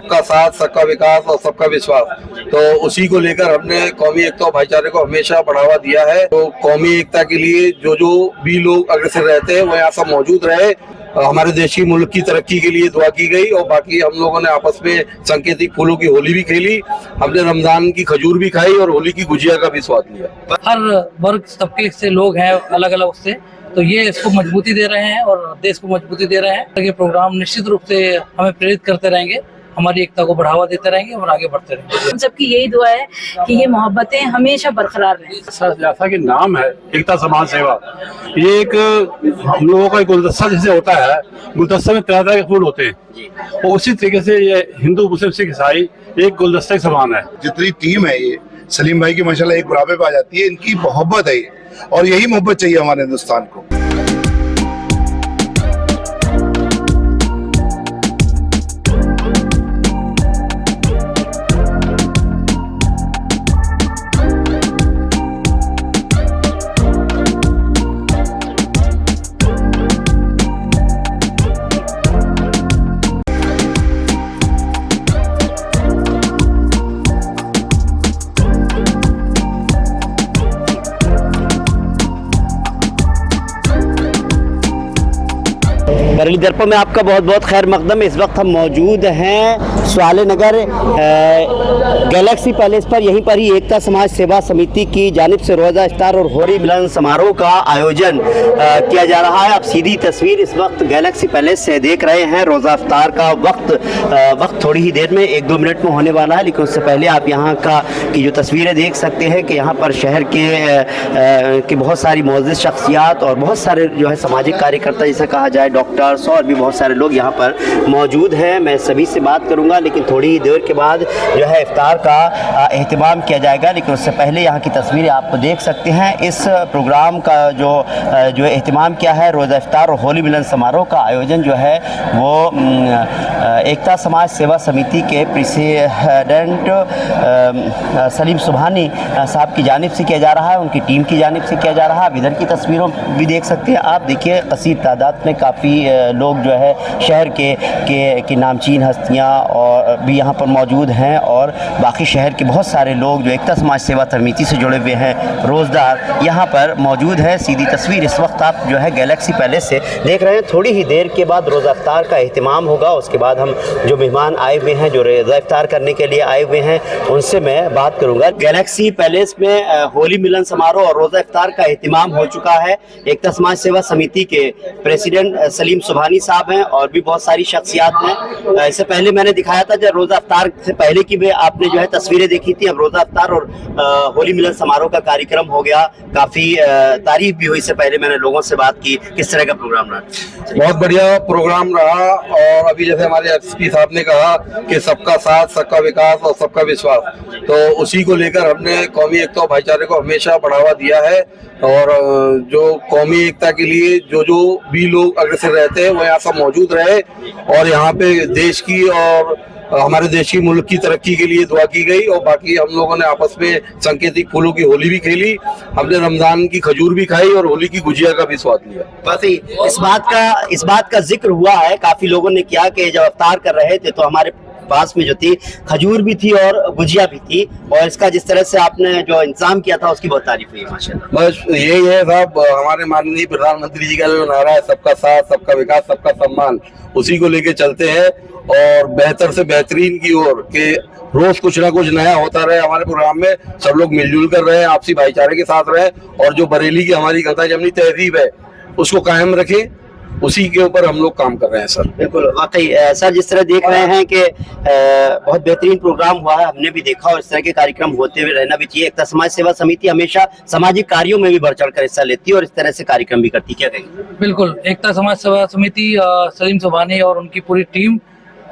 सबका साथ, सबका विकास और सबका विश्वास। तो उसी को लेकर हमने कौमी एकता और भाईचारे को हमेशा बढ़ावा दिया है। तो कौमी एकता के लिए जो जो भी लोग अग्रसर रहते हैं वो यहाँ सब मौजूद रहे। हमारे देश की मुल्क की तरक्की के लिए दुआ की गई और बाकी हम लोगों ने आपस में सांकेतिक फूलों की होली भी खेली। हमने रमजान की खजूर भी खाई और होली की गुजिया का भी स्वाद लिया। हर वर्ग तबके से लोग हैं अलग अलग उससे, तो ये इसको मजबूती दे रहे हैं और देश को मजबूती दे रहे हैं। ये प्रोग्राम निश्चित रूप से हमें प्रेरित करते रहेंगे, हमारी एकता को बढ़ावा देते रहेंगे और आगे बढ़ते रहेंगे। हम सबकी यही दुआ है कि ये मोहब्बतें हमेशा बरकरार रहें। जैसा कि नाम है एकता समाज सेवा, ये एक हम लोगों का गुलदस्ता जैसे होता है, गुलदस्ता में तरह तरह के फूल होते हैं और उसी तरीके से ये हिंदू मुस्लिम सिख ईसाई एक गुलदस्ते के समान है। जितनी टीम है ये सलीम भाई की माशाल्लाह एक बराबर पे आ जाती है। इनकी मोहब्बत है ये और यही मोहब्बत चाहिए हमारे हिंदुस्तान को। बरेली दर्पण में आपका बहुत बहुत खैर मकदम। इस वक्त हम मौजूद हैं स्वाले नगर गैलेक्सी पैलेस पर। यहीं पर ही एकता समाज सेवा समिति की जानिब से रोज़ा इफ्तार और होली मिलन समारोह का आयोजन किया जा रहा है। आप सीधी तस्वीर इस वक्त गैलेक्सी पैलेस से देख रहे हैं। रोज़ा इफ्तार का वक्त थोड़ी ही देर में 1-2 मिनट में होने वाला है, लेकिन उससे पहले आप यहाँ की जो तस्वीरें देख सकते हैं कि यहाँ पर शहर के बहुत सारी मौजूद शख्सियात और बहुत सारे जो है सामाजिक कार्यकर्ता जिसे कहा जाए, डॉक्टर्स और भी बहुत सारे लोग यहाँ पर मौजूद हैं। मैं सभी से बात करूँगा, लेकिन थोड़ी ही देर के बाद जो है इफ्तार का एहतमाम किया जाएगा। लेकिन उससे पहले यहाँ की तस्वीरें आप देख सकते हैं। इस प्रोग्राम का जो एहतमाम किया है, रोज़ा इफ्तार और होली मिलन समारोह का आयोजन जो है वो एकता समाज सेवा समिति के प्रेसिडेंट सलीम सुभानी साहब की जानिब से किया जा रहा है, उनकी टीम की जानिब से किया जा रहा है। इधर की तस्वीरों भी देख सकते हैं आप। देखिए कसीर तादाद में काफ़ी लोग जो है शहर के नामचीन हस्तियाँ और भी यहाँ पर मौजूद हैं और बाकी शहर के बहुत सारे लोग जो एकता समाज सेवा समिति से जुड़े हुए हैं, रोज़दार यहाँ पर मौजूद है। सीधी तस्वीर इस वक्त आप जो है गैलेक्सी पैलेस से देख रहे हैं। थोड़ी ही देर के बाद रोज़ा इफ्तार का एहतमाम होगा। उसके बाद हम जो मेहमान आए हुए हैं, जो रोज़ा इफ्तार करने के लिए आए हुए हैं, उनसे मैं बात करूँगा। गैलेक्सी पैलेस में होली मिलन समारोह और रोज़ा इफ्तार का एहतमाम हो चुका है। एकता समाज सेवा समिति के प्रेसिडेंट सलीम सुभानी साहब हैं और भी बहुत सारी शख्सियात हैं। इससे पहले मैंने दिखाया था जब रोज़ा इफ्तार से पहले की भी आपने जो है तस्वीरें देखी थी। अब रोज़ा इफ्तार और होली मिलन समारोह का कार्यक्रम हो गया। काफ़ी तारीफ भी हुई। इससे पहले मैंने लोगों से बात की, किस तरह का प्रोग्राम रहा? बहुत बढ़िया प्रोग्राम रहा और अभी जैसे हमारे एसपी साहब ने कहा कि सबका साथ, सबका विकास और सबका विश्वास, तो उसी को लेकर हमने कौमी एकता और भाईचारे को हमेशा बढ़ावा दिया है। और जो कौमी एकता के लिए जो जो भी लोग अग्रसर रहते हैं वो यहाँ सब मौजूद रहे और यहाँ पे देश की और हमारे देश की मुल्क की तरक्की के लिए दुआ की गई और बाकी हम लोगों ने आपस में सांकेतिक फूलों की होली भी खेली। हमने रमजान की खजूर भी खाई और होली की गुजिया का भी स्वाद लिया। बस इस बात का जिक्र हुआ है, काफी लोगों ने किया कि जब इफ्तार कर रहे थे तो हमारे पास में जो थी खजूर भी थी और गुजिया भी थी और इसका जिस तरह से आपने जो इंतजाम किया था उसकी बहुत तारीफ हुई माशाल्लाह। बस यही है साहब, हमारे माननीय प्रधानमंत्री जी का जो नारा है सबका साथ, सबका विकास, सबका सम्मान, उसी को लेके चलते हैं और बेहतर से बेहतरीन की ओर के रोज कुछ ना कुछ नया होता रहे। हमारे प्रोग्राम में सब लोग मिलजुल कर रहे हैं, आपसी भाईचारे के साथ रहे और जो बरेली की हमारी गंगा जमनी तहजीब है उसको कायम रखें, उसी के ऊपर हम लोग काम कर रहे हैं सर। बिल्कुल वाकई सर, जिस तरह देख रहे हैं कि बहुत बेहतरीन प्रोग्राम हुआ है, हमने भी देखा और इस तरह के कार्यक्रम होते हुए रहना भी चाहिए। एकता समाज सेवा समिति हमेशा सामाजिक कार्यों में भी बढ़ चढ़ कर हिस्सा लेती है और इस तरह से कार्यक्रम भी करती है, क्या कहेंगे? बिल्कुल, एकता समाज सेवा समिति सलीम सुभानी और उनकी पूरी टीम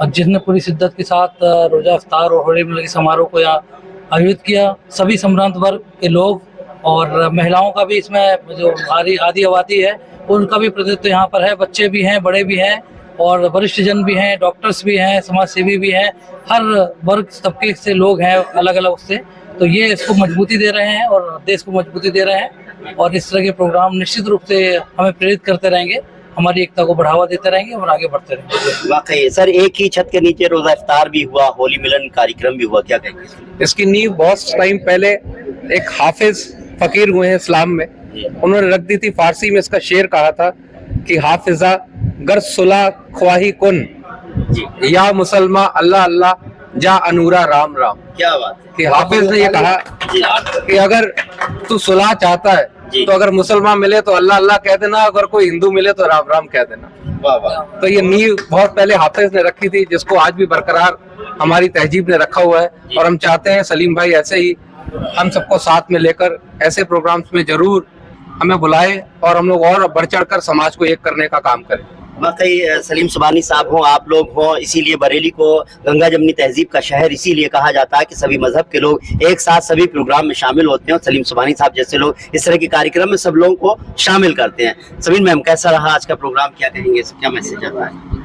जिसने पूरी शिद्दत के साथ रोज़ा इफ्तार और होली मिलन समारोह को यहाँ आयोजित किया। सभी संभ्रांत वर्ग के लोग और महिलाओं का भी इसमें जो आदि आबादी है उनका भी प्रतिनिधित्व यहाँ पर है। बच्चे भी हैं, बड़े भी हैं और वरिष्ठ जन भी हैं, डॉक्टर्स भी हैं, समाज सेवी भी हैं। हर वर्ग तबके से लोग हैं अलग अलग उससे, तो ये इसको मजबूती दे रहे हैं और देश को मजबूती दे रहे हैं और इस तरह के प्रोग्राम निश्चित रूप से हमें प्रेरित करते रहेंगे, हमारी एकता को बढ़ावा देते रहेंगे और आगे बढ़ते रहेंगे। वाकई सर, एक ही छत के नीचे रोजा इफ्तार भी हुआ, होली मिलन कार्यक्रम भी हुआ, क्या कहेंगे? इसकी नींव बहुत टाइम पहले एक हाफिज फकीर हुए हैं इस्लाम में, उन्होंने रख दी थी। फारसी में इसका शेर कहा था कि हाफिजा गर सुलह ख्वाही कुन, या मुसलमान अल्लाह अल्लाह जा अनूरा राम राम। क्या बात है। कि हाफिज ने ये कहा कि अगर तू सुलह चाहता है तो अगर मुसलमान मिले तो अल्लाह अल्लाह कह देना, अगर कोई हिंदू मिले तो राम राम कह देना। वाह वाह। तो ये नींव बहुत पहले हाफिज ने रखी थी, जिसको आज भी बरकरार हमारी तहजीब ने रखा हुआ है। और हम चाहते हैं सलीम भाई ऐसे ही हम सबको साथ में लेकर ऐसे प्रोग्राम्स में जरूर हमें बुलाए और हम लोग और बढ़ चढ़ कर समाज को एक करने का काम करें। वाकई सलीम सुबानी साहब हो, आप लोग हो, इसीलिए बरेली को गंगा जमनी तहजीब का शहर इसीलिए कहा जाता है कि सभी मजहब के लोग एक साथ सभी प्रोग्राम में शामिल होते हैं और सलीम सुबानी साहब जैसे लोग इस तरह के कार्यक्रम में सब लोगों को शामिल करते हैं। सलीम मैम, कैसा रहा आज का प्रोग्राम, क्या कहेंगे, क्या मैसेज आता है?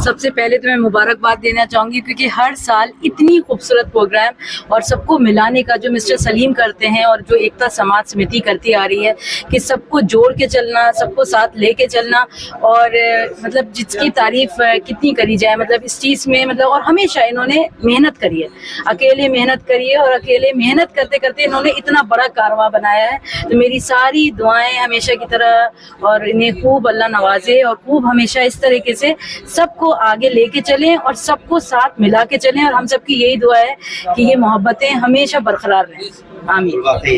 सबसे पहले तो मैं मुबारकबाद देना चाहूँगी क्योंकि हर साल इतनी खूबसूरत प्रोग्राम और सबको मिलाने का जो मिस्टर सलीम करते हैं और जो एकता समाज समिति करती आ रही है कि सबको जोड़ के चलना, सबको साथ लेके चलना और मतलब जिसकी तारीफ कितनी करी जाए, मतलब इस चीज़ में मतलब और हमेशा इन्होंने मेहनत करी है, अकेले मेहनत करी है और अकेले मेहनत करते करते इन्होंने इतना बड़ा कारवां बनाया है। तो मेरी सारी दुआएं हमेशा की तरह और इन्हें खूब अल्लाह नवाजे और खूब हमेशा इस तरीके से सबको आगे लेके चलें और सबको साथ मिला के चलें और हम सबकी यही दुआ है कि ये मोहब्बतें हमेशा बरकरार रहें। आमीन। वाकई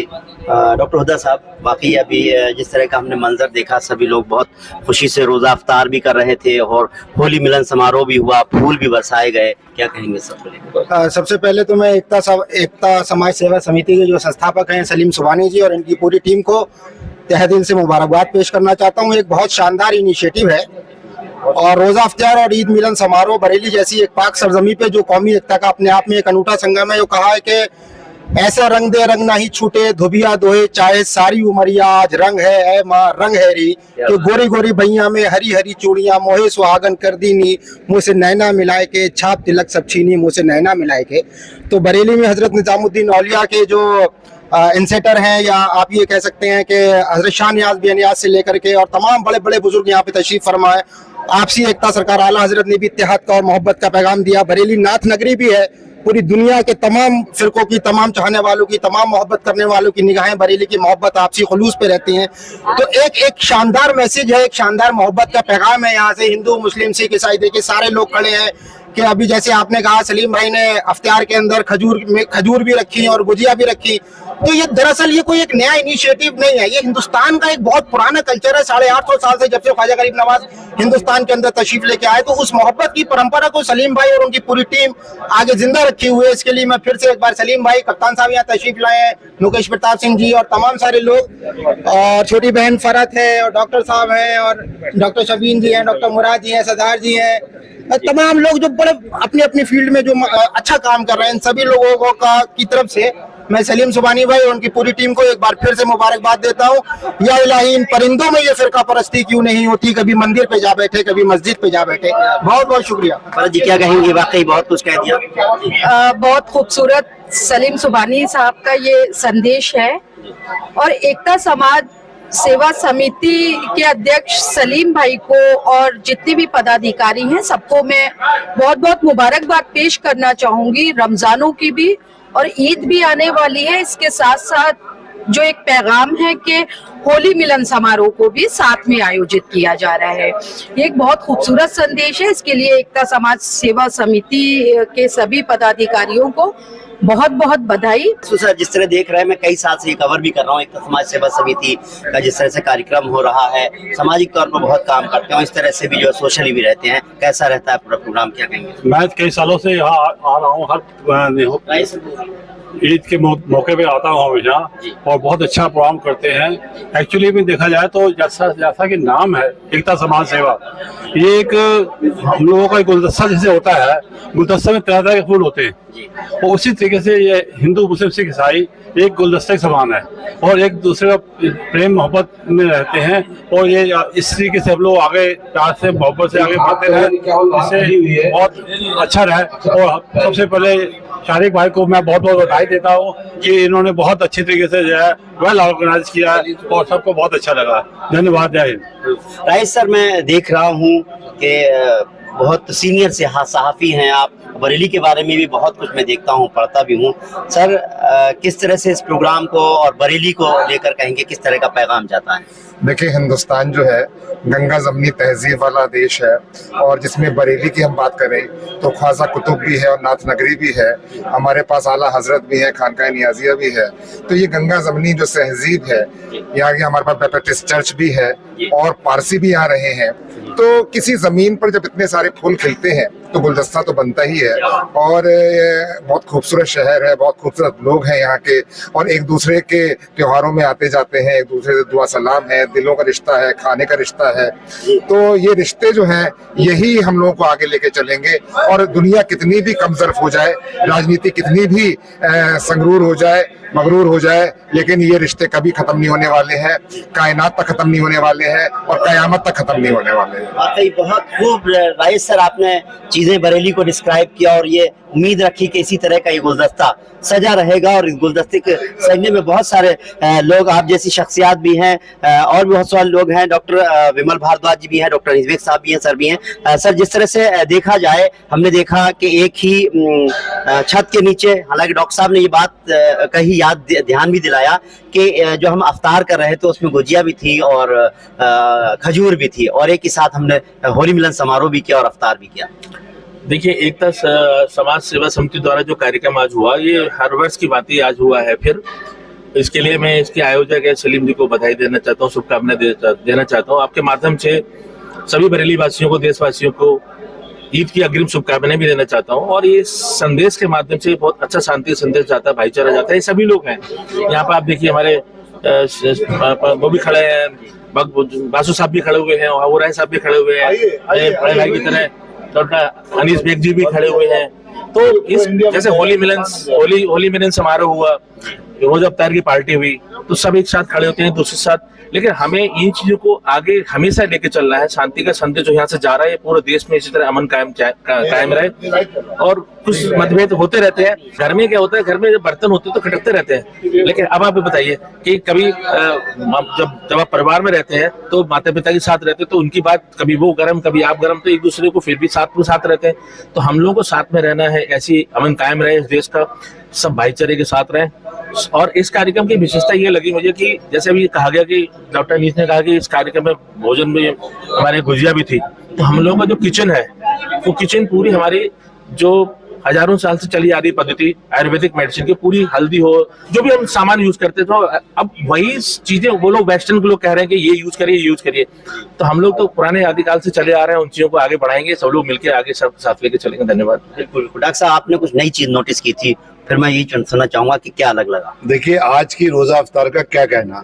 डॉक्टर हुदा साहब, वाकई अभी जिस तरह का हमने मंजर देखा, सभी लोग बहुत खुशी से रोजा अफ्तार भी कर रहे थे और होली मिलन समारोह भी हुआ, फूल भी बरसाए गए, क्या कहेंगे सबको लेकर? सबसे पहले तो मैं एकता समाज सेवा समिति के जो संस्थापक हैं सलीम सुबानी जी और इनकी पूरी टीम को तहे दिल से मुबारकबाद पेश करना चाहता हूँ। एक बहुत शानदार इनिशिएटिव है और रोजा अफ्तार और ईद मिलन समारोह बरेली जैसी एक पाक सरजमी पे जो कौमी एकता का अपने आप में एक अनूठा संगम है, जो कहा है कि ऐसा रंग दे रंग ना ही छूटे, धोबिया दोहे चाहे सारी उमरिया, आज रंग है ऐ माँ रंग है री, कि गोरी गोरी भैया में हरी हरी चूड़ियां, मोहे सुहागन कर दीनी, मुँह से नैना मिलाए के, छाप तिलक सब छीनी, मुँह से नैना मिलाए के। तो बरेली में हजरत निजामुद्दीन औलिया के जो इंसेटर हैं, या आप ये कह सकते हैं कि हजरत शाह नियाज बेनियाज से लेकर के और तमाम बड़े बड़े बुजुर्ग यहाँ पे तशरीफ फरमाए। आपसी एकता सरकार आला हजरत ने भी इत्तेहाद का और मोहब्बत का पैगाम दिया। बरेली नाथ नगरी भी है, पूरी दुनिया के तमाम फिरकों की, तमाम चाहने वालों की, तमाम मोहब्बत करने वालों की निगाहें बरेली की मोहब्बत आपसी खुलूस पे रहती हैं। तो एक शानदार मैसेज है, एक शानदार मोहब्बत का पैगाम है। यहाँ से हिंदू मुस्लिम सिख ईसाई देखिए सारे लोग खड़े हैं कि अभी जैसे आपने कहा सलीम भाई ने अफ्तार के अंदर खजूर भी रखी और गुजिया भी रखी। तो ये दरअसल ये कोई एक नया इनिशिएटिव नहीं है, ये हिंदुस्तान का एक बहुत पुराना कल्चर है। 850 साल से जब से ख्वाजा गरीब नवाज हिंदुस्तान के अंदर तशरीफ लेके आए, तो उस मोहब्बत की परंपरा को सलीम भाई और उनकी पूरी टीम आगे जिंदा रखी हुई है। इसके लिए मैं फिर से एक बार सलीम भाई, कप्तान साहब यहाँ तशरीफ लाए हैं, मुकेश प्रताप सिंह जी और तमाम सारे लोग, और छोटी बहन फरत है और डॉक्टर साहब हैं और डॉक्टर शबीन जी हैं, डॉक्टर मुराद जी हैं, सरदार जी हैं, तमाम लोग जो बड़े अपनी अपनी फील्ड में जो अच्छा काम कर रहे हैं, इन सभी लोगों की तरफ से मैं सलीम सुबानी भाई और उनकी पूरी टीम को एक बार फिर से मुबारकबाद देता हूँ। या इलाही, इन परिंदों में ये फिरका परस्ती क्यों नहीं होती, कभी मंदिर पे जा बैठे, कभी मस्जिद पे जा बैठे। बहुत बहुत शुक्रिया। फरत जी, क्या कहेंगे? वाकई बहुत कुछ कह दिया। बहुत खूबसूरत सलीम सुबानी साहब का ये संदेश है और एकता समाज सेवा समिति के अध्यक्ष सलीम भाई को और जितने भी पदाधिकारी हैं सबको मैं बहुत बहुत मुबारकबाद पेश करना चाहूंगी। रमजानों की भी और ईद भी आने वाली है, इसके साथ साथ जो एक पैगाम है कि होली मिलन समारोह को भी साथ में आयोजित किया जा रहा है, ये एक बहुत खूबसूरत संदेश है। इसके लिए एकता समाज सेवा समिति के सभी पदाधिकारियों को बहुत बहुत बधाई। सर, जिस तरह देख रहे हैं, मैं कई साल से ये कवर भी कर रहा हूँ, एकता समाज सेवा समिति का जिस तरह से कार्यक्रम हो रहा है, सामाजिक तौर पर बहुत काम करते हैं, इस तरह से भी जो सोशली भी रहते हैं, कैसा रहता है पूरा प्रोग्राम, क्या कहेंगे? मैं कई सालों से यहाँ आ रहा हूँ, हर ईद के मौके पे आता हूँ हमेशा, और बहुत अच्छा प्रोग्राम करते हैं। एक्चुअली भी देखा जाए तो जैसा कि नाम है एकता समाज सेवा, ये एक हम लोगों का गुलदस्ता जैसे होता है, गुलदस्ता में तरह तरह के फूल होते हैं, और उसी तरीके से ये हिंदू मुस्लिम सिख ईसाई एक गुलदस्ते के समान है और एक दूसरे का प्रेम मोहब्बत में रहते हैं। और ये इस तरीके से हम लोग आगे प्यार से मोहब्बत से आगे बढ़ते रहे, इससे बहुत अच्छा रहे। और सबसे पहले शारिक भाई को मैं बहुत बहुत बधाई देता हूँ कि इन्होंने बहुत अच्छी तरीके से जो है वेल ऑर्गेनाइज किया है और सबको बहुत अच्छा लगा। धन्यवाद, जय हिंद। राइस सर, मैं देख रहा हूँ कि बहुत सीनियर से सहाफ़ी हैं आप, बरेली के बारे में भी बहुत कुछ मैं देखता हूँ, पढ़ता भी हूँ। सर, किस तरह से इस प्रोग्राम को और बरेली को लेकर कहेंगे, किस तरह का पैगाम जाता है? देखिए, हिंदुस्तान जो है गंगा जमनी तहजीब वाला देश है, और जिसमें बरेली की हम बात करें तो ख्वाजा कुतुब भी है और नाथ नगरी भी है, हमारे पास आला हजरत भी है, खानकाह नियाजिया भी है। तो ये गंगा जमनी जो तहजीब है, यहाँ की हमारे पास बैप्टिस्ट चर्च भी है और पारसी भी आ रहे हैं। तो किसी जमीन पर जब इतने सारे फूल खिलते हैं तो गुलदस्ता तो बनता ही है। और बहुत खूबसूरत शहर है, बहुत खूबसूरत लोग हैं यहाँ के, और एक दूसरे के त्योहारों में आते जाते हैं, एक दूसरे से दुआ सलाम है, दिलों का रिश्ता है, खाने का रिश्ता है। तो ये रिश्ते जो हैं यही हम लोगों को आगे लेके चलेंगे। और दुनिया कितनी भी कमजोर हो जाए, राजनीति कितनी भी संगरूर हो जाए, मगरूर हो जाए, लेकिन ये रिश्ते कभी खत्म नहीं होने वाले हैं, कायनात तक खत्म नहीं होने वाले हैं और कयामत तक खत्म नहीं होने वाले हैं। वाकई बहुत खूब राइस सर, आपने चीजें बरेली को डिस्क्राइब किया और ये उम्मीद रखी कि इसी तरह का ये गुलदस्ता सजा रहेगा। और इस गुलदस्ते के सजने में बहुत सारे लोग, आप जैसी शख्सियात भी हैं, और भी बहुत सारे लोग हैं। डॉक्टर विमल भारद्वाज जी भी हैं, डॉक्टर निजवेक साहब भी हैं, सर भी हैं। सर, जिस तरह से देखा जाए, हमने देखा कि एक ही छत के नीचे, हालांकि डॉक्टर साहब ने ये बात कही, याद ध्यान भी दिलाया कि जो हम अफ्तार कर रहे थे उसमें गुजिया भी थी और खजूर भी थी, और एक ही साथ हमने होली मिलन समारोह भी किया और अफ्तार भी किया। देखिए, एकता समाज सेवा समिति द्वारा जो कार्यक्रम आज हुआ, ये हर वर्ष की बात ही आज हुआ है। फिर इसके लिए मैं इसके आयोजक है सलीम जी को बधाई देना चाहता हूँ, शुभकामनाएं देना चाहता हूँ। आपके माध्यम से सभी बरेली वासियों को, देशवासियों को ईद की अग्रिम शुभकामनाएं भी देना चाहता हूँ। और ये संदेश के माध्यम से बहुत अच्छा शांति संदेश जाता है, भाईचारा जाता है। ये सभी लोग हैं यहाँ पर, आप देखिए हमारे वो भी खड़े हैं, बासु साहब भी खड़े हुए हैं, वो राय साहब भी खड़े हुए हैं, बड़े भाई की तरह डॉक्टर अनीस बेग जी भी खड़े हुए हैं। तो इस जैसे होली मिलन समारोह हुआ, रोजा अफ्तार की पार्टी हुई, तो सब एक साथ खड़े होते हैं दूसरे साथ। लेकिन हमें इन चीजों को आगे हमेशा लेके चलना है। शांति का संदेश जो यहाँ से जा रहा है, पूरे देश में इसी तरह अमन कायम रहे। और कुछ मतभेद होते रहते हैं, घर में क्या होता है, घर में जब बर्तन होते हैं तो खटकते रहते हैं। लेकिन अब आप बताइए कि कभी जब आप परिवार में रहते हैं तो माता पिता के साथ रहते हैं, तो उनकी बात कभी वो गर्म कभी आप गर्म, तो एक दूसरे को फिर भी साथ रहते हैं। तो हम लोगों को साथ में रहना है, ऐसी अमन कायम रहे इस देश का, सब भाईचारे के साथ रहें। और इस कार्यक्रम की विशेषता ये लगी मुझे कि जैसे अभी कहा गया कि डॉक्टर अनीस ने कहा कि इस कार्यक्रम में भोजन में हमारे गुजिया भी थी, तो हम लोगों का जो किचन है, वो किचन पूरी हमारी जो हजारों साल से चली आ रही पद्धति आयुर्वेदिक मेडिसिन की, पूरी हल्दी हो, जो भी हम सामान यूज करते थे, तो अब वही चीजें वो लोग वेस्टर्न के लोग कह रहे हैं कि ये यूज करिए। तो हम लोग तो पुराने आदिकाल से चले आ रहे हैं, उन चीजों को आगे बढ़ाएंगे, सब लोग मिलकर आगे सब साथ लेके चलेंगे। धन्यवाद। बिल्कुल। डॉक्टर साहब, आपने कुछ नई चीज नोटिस की थी, फिर मैं यही सुनना चाहूंगा कि क्या अलग लगा। देखिए, आज की रोजा अफ्तार का क्या कहना।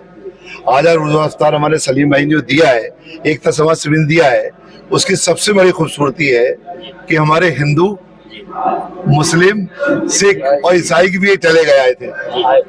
आज रोजा अफ्तार हमारे सलीम भाई ने जो दिया है, एकता समाज समिति दिया है, उसकी सबसे बड़ी खूबसूरती है कि हमारे हिंदू, मुस्लिम, सिख और ईसाई की भी चले गए आए थे,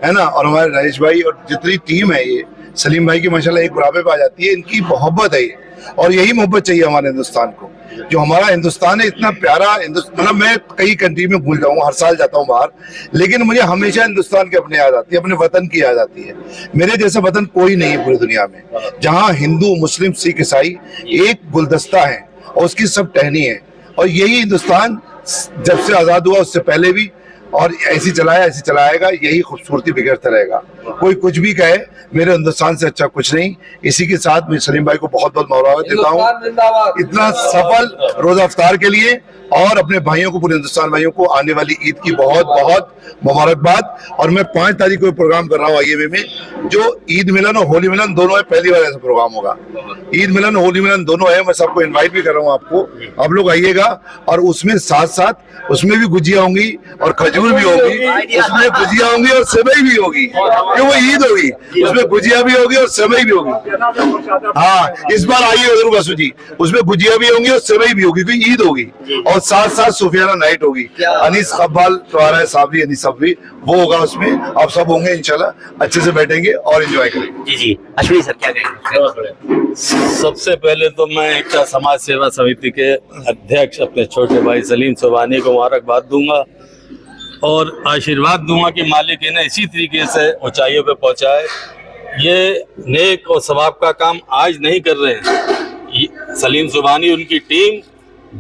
है ना। और हमारे रईस भाई और जितनी टीम है, ये सलीम भाई की माशाल्लाह एक बुराबे पे आ जाती है। इनकी मोहब्बत है ये, और यही मोहब्बत चाहिए हमारे हिंदुस्तान को। जो हमारा हिंदुस्तान है, इतना प्यारा हिंदुस्तान, मतलब मैं कई कंट्री में भूल जाऊंगा, हर साल जाता हूँ बाहर, लेकिन मुझे हमेशा हिंदुस्तान की अपने याद आती है, अपने वतन की याद आती है। मेरे जैसा वतन कोई नहीं है पूरी दुनिया में, जहाँ हिंदू, मुस्लिम, सिख, ईसाई एक गुलदस्ता है और उसकी सब टहनी है। और यही हिंदुस्तान जब से आजाद हुआ उससे पहले भी, और ऐसी चलाएगा, यही खूबसूरती बिगड़ता रहेगा। कोई कुछ भी कहे, मेरे हिंदुस्तान से अच्छा कुछ नहीं। इसी के साथ मैं सलीम भाई को बहुत बहुत मुबारक देता हूँ इतना सफल रोजा अफ्तार के लिए, और अपने भाइयों को, पूरे हिंदुस्तान भाइयों को आने वाली ईद की बहुत बहुत मुबारकबाद। और मैं 5 तारीख को प्रोग्राम कर रहा हूँ IABA में, जो ईद मिलन और होली मिलन दोनों है, पहली बार ऐसा प्रोग्राम होगा। ईद मिलन और होली मिलन दोनों है, मैं सबको इनवाइट भी कर रहा हूँ आपको, आप लोग आइएगा। और उसमें साथ साथ उसमें भी गुजिया होंगी और खजूर भी होगी, उसमें गुजिया होंगी और सेवई भी होगी, क्यों वो ईद होगी, उसमें गुजिया भी होगी और सेवई भी होगी। हाँ, इस बार आइए जरूर बासु जी, उसमें गुजिया भी होंगी और सेवई भी होगी, क्योंकि ईद होगी। और साथ साथ सूफियाना नाइट होगी, अनीस कब्बाल तुम्हारा साबरी अनीस सबरी वो होगा, उसमें आप सब होंगे इंशाल्लाह, अच्छे से बैठेंगे और एंजॉय करेंगे। जी अश्विनी सर, क्या कहेंगे? सबसे पहले तो मैं एकता समाज सेवा समिति के अध्यक्ष अपने छोटे भाई सलीम सुबानी को मुबारकबाद दूंगा और आशीर्वाद दूंगा कि मालिक इन्हें इसी तरीके से ऊंचाइयों पे पहुंचाए। ये नेक और सवाब का काम आज नहीं कर रहे हैं। सलीम सुभानी उनकी टीम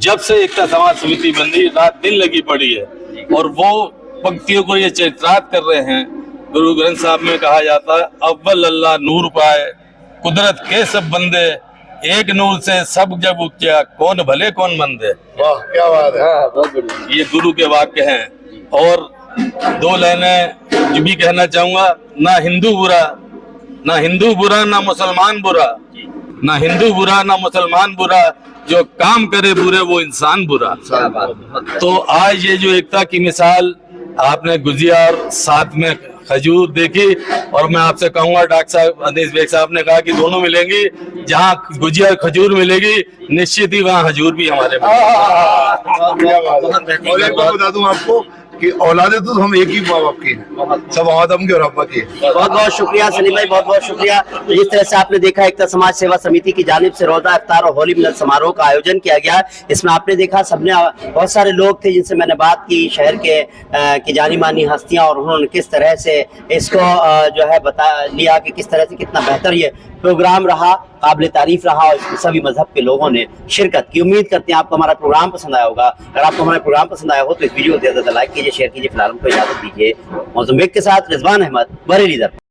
जब से एकता समाज समिति बनी रात दिन लगी पड़ी है और वो पंक्तियों को ये चरित्रार्थ कर रहे हैं। गुरु ग्रंथ साहब में कहा जाता है, अव्वल अल्लाह नूर पाए कुदरत के सब बंदे, एक नूर से सब जब उपजा कौन भले कौन मंदे। वाह क्या बात है। ये गुरु के वाक्य हैं। और दो लाइनें जो भी कहना चाहूंगा, ना हिंदू बुरा, ना हिंदू बुरा, ना मुसलमान बुरा, ना हिंदू बुरा, ना मुसलमान बुरा, जो काम करे बुरे वो इंसान बुरा। तो आज ये जो एकता की मिसाल आपने गुजिया और साथ में खजूर देखी, और मैं आपसे कहूंगा डॉक्टर साहब अनीस बेग साहब ने कहा कि दोनों मिलेंगी, जहाँ गुजिया और खजूर मिलेगी निश्चित ही वहाँ हजूर भी हमारे क्या बात है। और एक बात बता दूं आपको कि औलादे तो हम एक ही माँ बाप की हैं, सब आदम के और अब्बा की हैं। बहुत बहुत शुक्रिया सलीम भाई, बहुत बहुत शुक्रिया। तो जिस तरह से आपने देखा एकता समाज सेवा समिति की जानिब से रोजा इफ्तार और होली मिलन समारोह का आयोजन किया गया। इसमें आपने देखा सबने, बहुत सारे लोग थे जिनसे मैंने बात की, शहर के की जानी मानी हस्तियां, और उन्होंने किस तरह से इसको जो है बता लिया कि किस तरह से कितना बेहतर ये प्रोग्राम रहा, काबिल तारीफ रहा, और इसमें सभी मजहब के लोगों ने शिरकत की। उम्मीद करते हैं आपको हमारा प्रोग्राम पसंद आया होगा। अगर आपको हमारा प्रोग्राम पसंद आया हो तो इस वीडियो को ज्यादा लाइक कीजिए, शेयर कीजिए। फिलहाल हमको इजाजत दीजिए। मौजूद के साथ रिजवान अहमद, बरेली दर।